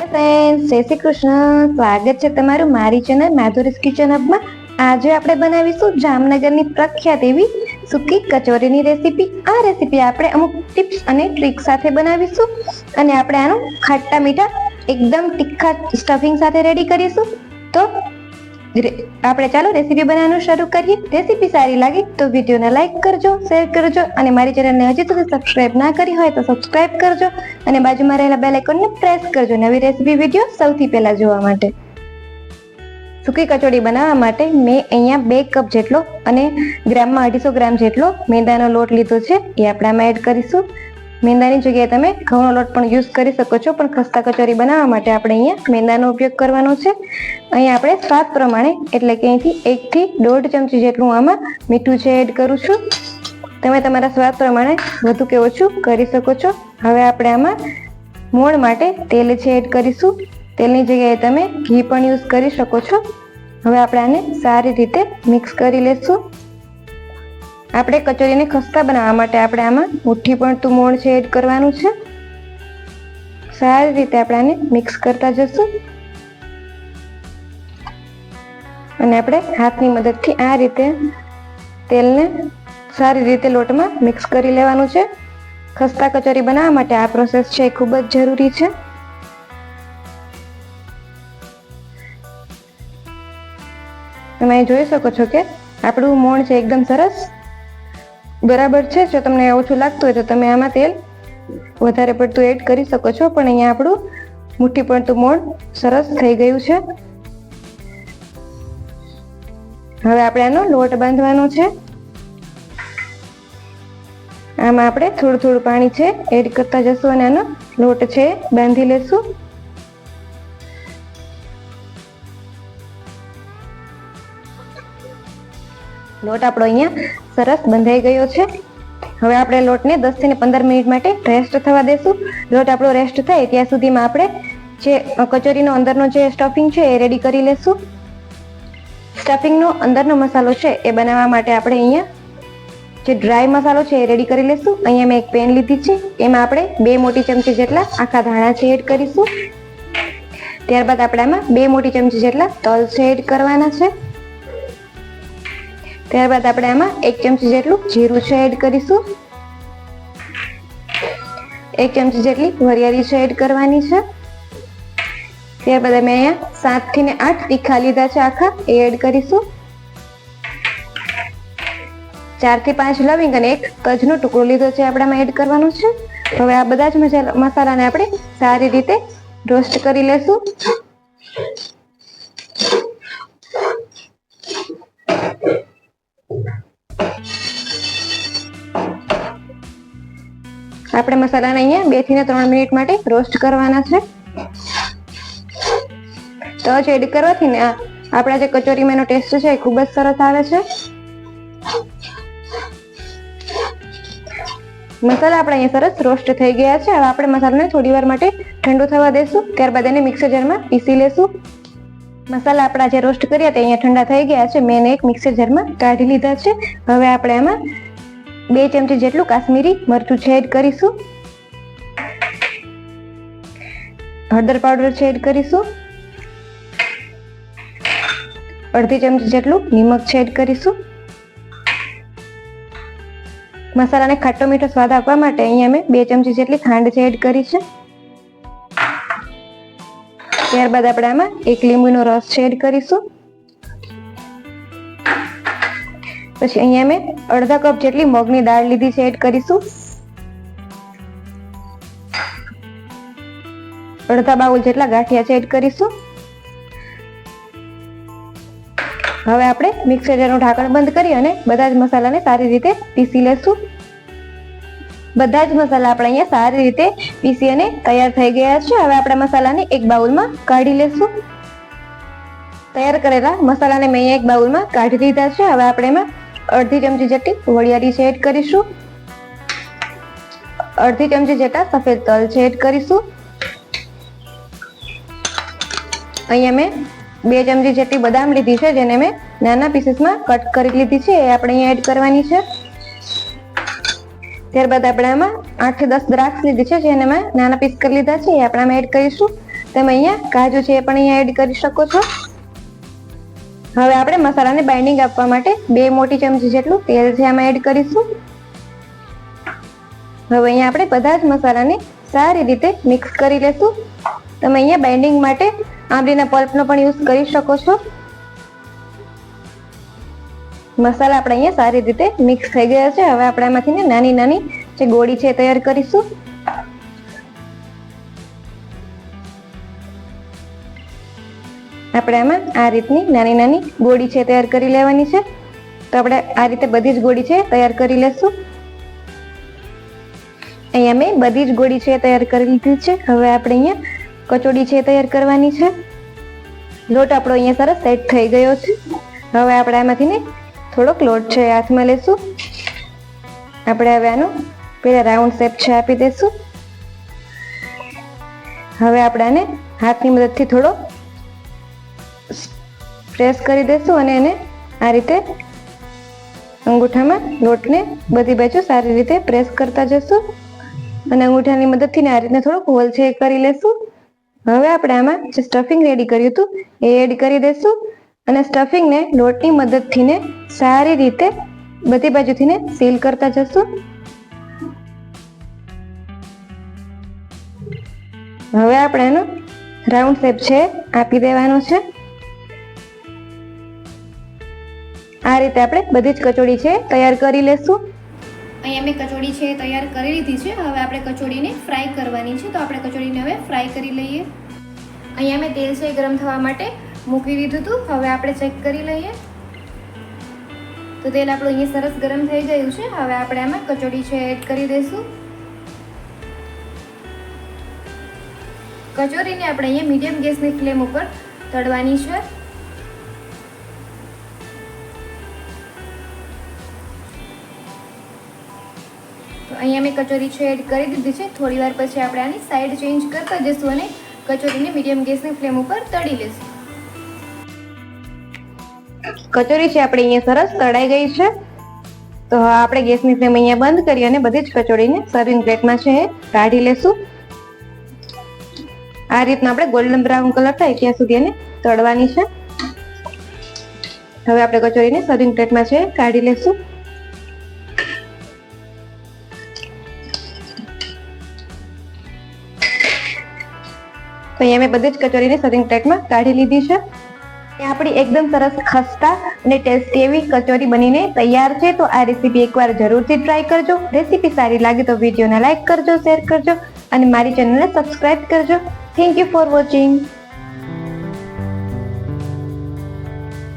Hello friends, જય શ્રી કૃષ્ણ. સ્વાગત છે તમારું મારી ચેનલ માધુરીસ કિચન હબમાં. આજે આપણે બનાવીશું જામનગરની પ્રખ્યાત એવી સૂકી કચોરીની રેસીપી. આ રેસીપી આપણે અમુક ટિપ્સ અને ટ્રિક સાથે બનાવીશું અને આપણે આનું ખાટા મીઠા એકદમ તીખા સ્ટફિંગ સાથે રેડી કરીશું. તો આપણે ચાલો રેસીપી બનાવવાનું શરૂ કરીએ. રેસીપી સારી લાગે તો વિડીયોને લાઈક કરજો, શેર કરજો અને મારી ચેનલને હજી સુધી સબસ્ક્રાઇબ ના કરી હોય તો સબસ્ક્રાઇબ કરજો અને બાજુમાં રહેલા બેલ આઇકોનને પ્રેસ કરજો નવી રેસીપી વિડીયો સૌથી પહેલા જોવા માટે. સૂકી કચોરી બનાવવા માટે મેં અહીંયા 2 કપ જેટલો અને ગ્રામમાં 250 ગ્રામ જેટલો મેંદાનો લોટ લીધો છે. એ આપણે આમાં એડ કરીશું. મેંદાની જગ્યાએ તમે ઘઉંનો લોટ પણ યુઝ કરી શકો છો, પણ ખસ્તા કચોરી બનાવવા માટે આપણે અહીંયા મેંદાનો ઉપયોગ કરવાનો છે. અહીંયા આપણે સ્વાદ પ્રમાણે એટલે કે અહીંથી 1 થી 1.5 ચમચી જેટલું આમાં મીઠું છે એડ કરું છું. તમે તમારા સ્વાદ પ્રમાણે વધુ કે ઓછું કરી શકો છો. હવે આપણે આમાં મોણ માટે તેલ છે એડ કરીશું. તેલની જગ્યાએ તમે ઘી પણ યુઝ કરી શકો છો. હવે આપણે આને સારી રીતે મિક્સ કરી લેશું. આપણે કચોરીને ખસ્તા બનાવવા માટે આપણે આમાં મુઠ્ઠી પડતું મોણ છે એડ કરવાનું છે. સારી રીતે આપણે આને મિક્સ કરતા જશું અને આપણે હાથની મદદથી આ રીતે તેલને સારી રીતે લોટમાં મિક્સ કરી લેવાનું છે. ખસ્તા કચોરી બનાવવા માટે આ પ્રોસેસ છે એ ખૂબ જ જરૂરી છે. તમે અહીં જોઈ શકો છો કે આપણું મોણ છે એકદમ સરસ બરાબર છે. જો તમને ઓછું લાગતું હોય તો તમે આમાં તેલ વધારે પડતું એડ કરી શકો છો, પણ અહીંયા આપણું મુઠ્ઠી પડતું મોણ સરસ થઈ ગયું છે. હવે આપણે આનો લોટ બાંધવાનો છે. આમાં આપણે થોડું થોડું પાણી છે એડ કરતા જશું અને આનો લોટ છે બાંધી લેશું. લોટ આપણો અહીંયા સરસ બંધાઈ ગયો છે. હવે આપણે લોટને 10 થી 15 મિનિટ માટે રેસ્ટ થવા દેશું. લોટ આપણો રેસ્ટ થાય ત્યાં સુધીમાં આપણે જે કચોરીનો અંદરનો જે સ્ટફિંગ છે એ રેડી કરી લેશું. સ્ટફિંગનો અંદરનો મસાલો છે એ બનાવવા માટે આપણે અહીંયા જે ડ્રાય મસાલો છે એ રેડી કરી લેશું. અહીંયા મેં એક પેન લીધી છે. એમાં આપણે 2 મોટી ચમચી જેટલા આખા ધાણા છે એડ કરીશું. ત્યારબાદ આપણે આમાં 2 મોટી ચમચી જેટલા તલ છે એડ કરવાના છે. ત્યારબાદ આપણે આમાં 1 ચમચી જેટલું જીરું છે એડ કરીશું. 1 ચમચી જેટલી વરિયાળી છે એડ કરવાની છે. ત્યારબાદ અમે અહીંયા 7 થી 8 તીખા લીધા છે આખા, એ એડ કરીશું. 4 થી 5 લવિંગ અને 1 તજનો ટુકડો લીધો છે આપણે આમાં એડ કરવાનું છે. હવે આ બધા જ મસાલાને આપણે સારી રીતે રોસ્ટ કરી લેશું. આપણે મસાલાને અહીંયા 2 થી 3 મિનિટ માટે રોસ્ટ કરવાના છે. તજ એડ કરવાથી ને આપણા જે કચોરીમાંનો ટેસ્ટ છે એ ખૂબ જ સરસ આવે છે. મસાલા આપણા અહીંયા સરસ રોસ્ટ થઈ ગયા છે. હવે આપણે મસાલાને થોડી વાર માટે ઠંડુ થવા દેશું. ત્યારબાદ એને મિક્સર જારમાં પીસી લેશું. મસાલા આપણા જે રોસ્ટ કર્યા તે અહીંયા ઠંડા થઈ ગયા છે. મેં એક મિક્સર જારમાં કાઢી લીધા છે. હવે આપણે આમાં 2 ચમચી જેટલું કાશ્મીરી મરચું છે એડ કરીશું. હળદર પાવડર છે એડ કરીશું. અડધી ચમચી જેટલું નિમક છે એડ કરીશું. મસાલાને ખાટો મીઠો સ્વાદ આપવા માટે અહીંયા મેં 2 ચમચી જેટલી ખાંડ છે એડ કરી છે. ત્યારબાદ આપણે આમાં 1 લીંબુનો રસ છે એડ કરીશું. પછી અહીંયા મેં અડધા કપ જેટલી મગની દાળ લીધી છે એડ કરીશું. અડધા બાઉલ જેટલા ગાંઠિયા છે એડ કરીશું. હવે આપણે મિક્સર જારનું ઢાંકણ બંધ કરી અને બધા જ મસાલાને સારી રીતે પીસી લેશું. બધા જ મસાલા આપણે અહીંયા સારી રીતે પીસી અને તૈયાર થઈ ગયા છે. હવે આપણે મસાલાને એક બાઉલમાં કાઢી લેશું. તૈયાર કરેલા મસાલાને મેં અહીંયા એક બાઉલમાં કાઢી લીધા છે. હવે આપણે એમાં અડધી ચમચી જેટલી વરિયાળી છે એડ કરીશું. અડધી ચમચી જેટલા સફેદ તલ છે એડ કરીશું. અહીંયા મેં 2 ચમચી જેટલી બદામ લીધી છે, જેને મેં નાના પીસીસમાં કટ કરી લીધી છે, એ આપણે અહીંયા એડ કરવાની છે. ત્યારબાદ આપણે આમાં 8 થી 10 દ્રાક્ષ લીધી છે, જેને મેં નાના પીસ કરી લીધા છે, એ આપણે આમાં એડ કરીશું. તમે અહીંયા કાજુ છે એ પણ અહીંયા એડ કરી શકો છો. હવે આપણે મસાલાને બાઇન્ડિંગ આપવા માટે 2 મોટી ચમચી જેટલું તેલ છે આમાં એડ કરીશું. હવે અહીંયા આપણે બધા જ મસાલાને સારી રીતે મિક્સ કરી લેશું. તમે અહીંયા બાઇન્ડિંગ માટે આંબલીના પલ્પનો પણ યુઝ કરી શકો છો. મસાલા આપણે અહીંયા સારી રીતે મિક્સ થઈ ગયા છે. હવે આપણે આમાંથી નાની નાની જે ગોળી છે તૈયાર કરીશું. આપણે આમાં આ રીતની નાની નાની ગોળી છે તૈયાર કરી લેવાની છે. તો આપણે આ રીતે બધી જ ગોળી છે તૈયાર કરી લેશું. અહીંયા મેં બધી જ ગોળી છે તૈયાર કરી લીધી છે. હવે આપણે અહીંયા કચોડી છે તૈયાર કરવાની છે. લોટ આપણો અહીંયા સરસ સેટ થઈ ગયો છે. હવે આપણે આમાંથી થોડોક લોટ છે હાથમાં લેશું. આપણે હવે આનો પેલા રાઉન્ડ શેપ છે આપી દઈશું. હવે આપણે આને હાથની મદદથી થોડો પ્રેસ કરી દઈશું અને એને આ રીતે અંગૂઠામાં લોટને બધી બાજુ સારી રીતે પ્રેસ કરતા જશું અને અંગૂઠાની મદદથી આ રીતના થોડોક હોલ છે કરી લેશું. હવે આપણે આમાં જે સ્ટફિંગ રેડી કર્યું હતું એ એડ કરી દઈશું અને સ્ટફિંગને લોટની મદદથી સારી રીતે બધી બાજુથી સીલ કરતા જશું. હવે આપણે આનો રાઉન્ડ શેપ છે આપી દેવાનો છે. આ રીતે આપણે બધી જ કચોડી છે તૈયાર કરી લેશું. અહીંયા મેં કચોડી છે તૈયાર કરી લીધી છે. હવે આપણે કચોડીને ફ્રાય કરવાની છે. તો આપણે કચોડીને હવે ફ્રાય કરી લઈએ. અહીંયા મેં તેલ છે ગરમ થવા માટે મૂકી દીધું હતું. હવે આપણે ચેક કરી લઈએ. તો તેલ આપણું અહીંયા સરસ ગરમ થઈ ગયું છે. હવે આપણે આમાં કચોડી છે એડ કરી દઈશું. કચોરીને આપણે અહીંયા મીડિયમ ગેસની ફ્લેમ ઉપર તળવાની છે. તો અહીંયા મેં કચોરી છે એડ કરી દીધી છે. થોડી વાર પછી આપણે આની સાઈડ ચેન્જ કરતા જઈશું અને કચોરીને મીડિયમ ગેસની ફ્લેમ ઉપર તળી લઈશું. કચોરી છે આપણે અહીંયા સરસ તળાઈ ગઈ છે. તો હવે આપણે ગેસની ફ્લેમ અહીંયા બંધ કરી અને બધી જ કચોરીને સર્વિંગ પ્લેટમાં છે કાઢી લેશું. આ રીતના આપણે ગોલ્ડન બ્રાઉન કલર થાય ત્યાં સુધી એને તળવાની છે. હવે આપણે કચોરીને સર્વિંગ પ્લેટમાં છે કાઢી લેશું. તો અહીંયા મેં બધી જ કચોરીને સર્વિંગ પ્લેટમાં કાઢી લીધી છે. આપણી એકદમ સરસ ખસ્તા અને ટેસ્ટી એવી કચોરી બનીને તૈયાર છે. તો આ રેસીપી એકવાર જરૂરથી ટ્રાય કરજો. રેસીપી સારી લાગે તો વિડીયોને લાઈક કરજો, શેર કરજો અને મારી ચેનલને સબસ્ક્રાઇબ કરજો. Thank you for watching.